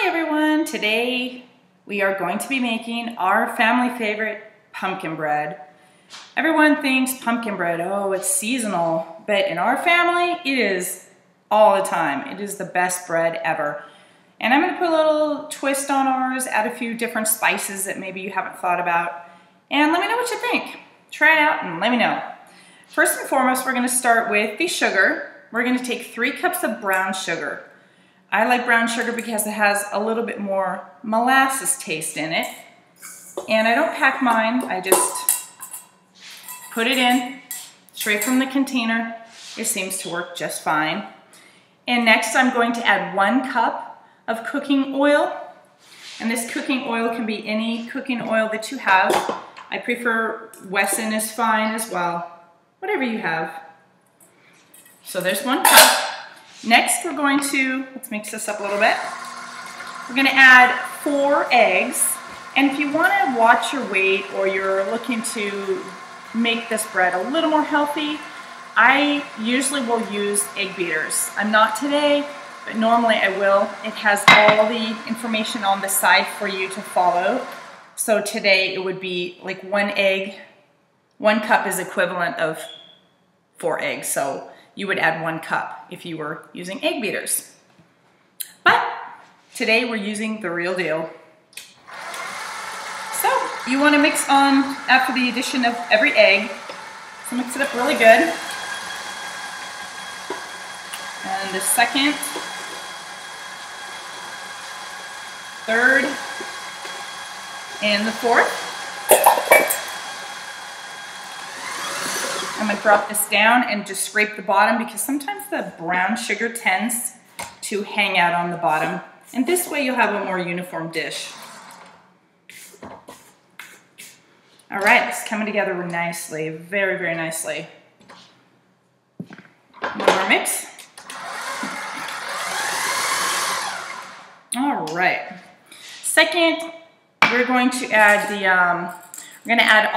Hi everyone, today we are going to be making our family favorite pumpkin bread. Everyone thinks pumpkin bread, oh it's seasonal, but in our family it is all the time. It is the best bread ever. And I'm going to put a little twist on ours, add a few different spices that maybe you haven't thought about, and let me know what you think. Try it out and let me know. First and foremost, we're going to start with the sugar. We're going to take 3 cups of brown sugar. I like brown sugar because it has a little bit more molasses taste in it. And I don't pack mine, I just put it in straight from the container. It seems to work just fine. And next I'm going to add 1 cup of cooking oil. And this cooking oil can be any cooking oil that you have. I prefer Wesson is fine as well, whatever you have. So there's 1 cup. Next, we're going to, let's mix this up a little bit. We're going to add 4 eggs. And if you want to watch your weight or you're looking to make this bread a little more healthy, I usually will use egg beaters. I'm not today, but normally I will. It has all the information on the side for you to follow. So today it would be like 1 egg. 1 cup is equivalent of 4 eggs. So you would add 1 cup if you were using egg beaters. But today we're using the real deal. So you want to mix on after the addition of every egg. So mix it up really good. And the second, third, and the 4th. I'm going to drop this down and just scrape the bottom because sometimes the brown sugar tends to hang out on the bottom. And this way you'll have a more uniform dish. All right, it's coming together nicely, very, very nicely. One more mix. All right. Second, we're going to add the we're going to add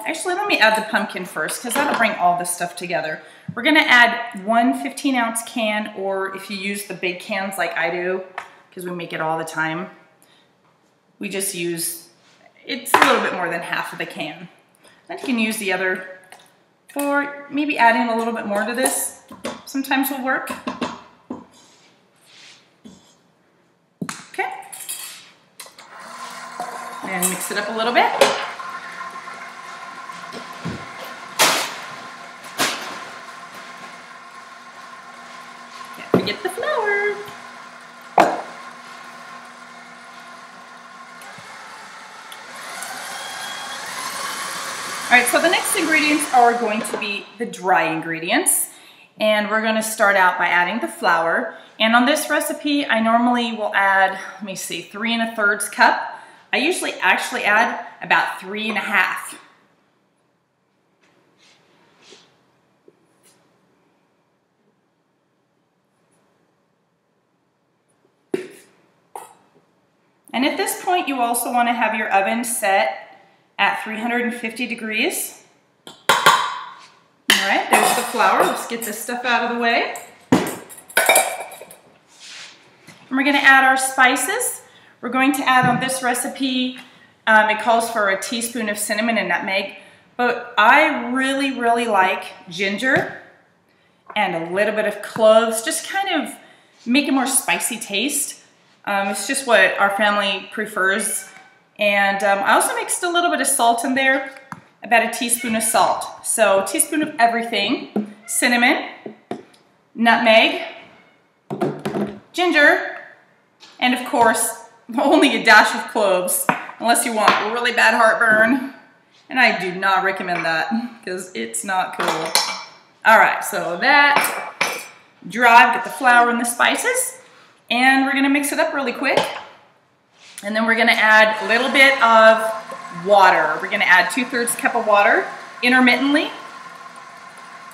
actually let me add the pumpkin first because that'll bring all this stuff together. We're going to add 1 15-ounce can, or if you use the big cans like I do, because we make it all the time, we just use, it's a little bit more than half of the can. Then you can use the other, or maybe adding a little bit more to this sometimes will work. Okay. And mix it up a little bit. Get the flour. All right, so the next ingredients are going to be the dry ingredients. And we're going to start out by adding the flour. And on this recipe, I normally will add, let me see, 3 1/3 cup. I usually actually add about 3 1/2. And at this point, you also want to have your oven set at 350 degrees. All right, there's the flour. Let's get this stuff out of the way. And we're going to add our spices. We're going to add on this recipe, it calls for a teaspoon of cinnamon and nutmeg, but I really, really like ginger and a little bit of cloves, just kind of make a more spicy taste. It's just what our family prefers. And I also mixed a little bit of salt in there, about a teaspoon of salt. So a teaspoon of everything, cinnamon, nutmeg, ginger, and of course, only a dash of cloves, unless you want really bad heartburn. And I do not recommend that because it's not cool. All right, so that dry, get the flour and the spices. And we're going to mix it up really quick. And then we're going to add a little bit of water. We're going to add 2/3 cup of water intermittently,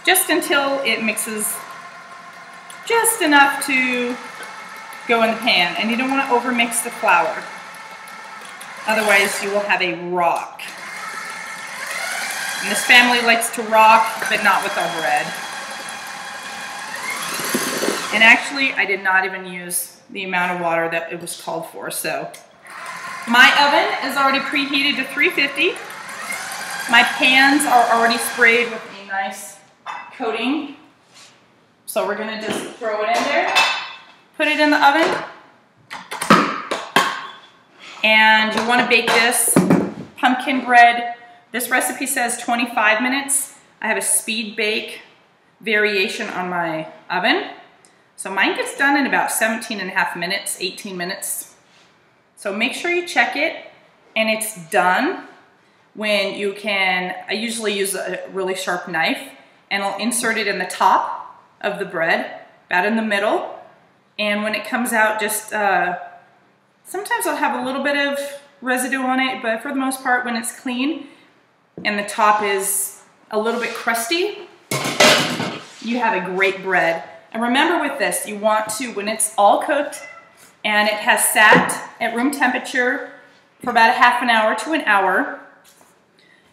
just until it mixes just enough to go in the pan. And you don't want to overmix the flour. Otherwise, you will have a rock. And this family likes to rock, but not with our bread. And actually, I did not even use the amount of water that it was called for. So my oven is already preheated to 350. My pans are already sprayed with a nice coating. So we're gonna just throw it in there, put it in the oven. And you wanna bake this pumpkin bread. This recipe says 25 minutes. I have a speed bake variation on my oven. So mine gets done in about 17.5 minutes, 18 minutes. So make sure you check it, and it's done when you can. I usually use a really sharp knife, and I'll insert it in the top of the bread, about in the middle. And when it comes out, just, sometimes I'll have a little bit of residue on it, but for the most part, when it's clean and the top is a little bit crusty, you have a great bread. And remember with this, you want to, when it's all cooked and it has sat at room temperature for about a half an hour to an hour,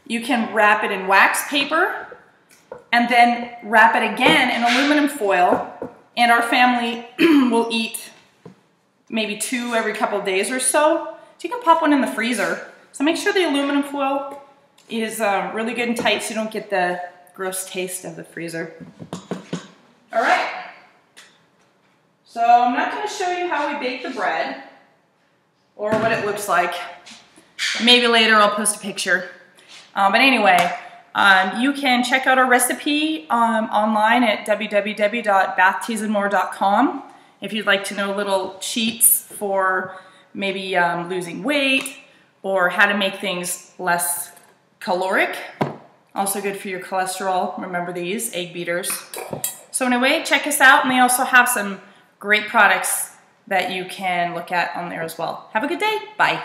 you can wrap it in wax paper and then wrap it again in aluminum foil. And our family will eat maybe 2 every couple of days or so. So you can pop one in the freezer. So make sure the aluminum foil is really good and tight so you don't get the gross taste of the freezer. All right. So I'm not going to show you how we bake the bread or what it looks like. Maybe later I'll post a picture. But anyway, you can check out our recipe online at www.bathteasandmore.com if you'd like to know little cheats for maybe losing weight or how to make things less caloric. Also good for your cholesterol. Remember these, egg beaters. So anyway, check us out, and they also have some great products that you can look at on there as well. Have a good day. Bye.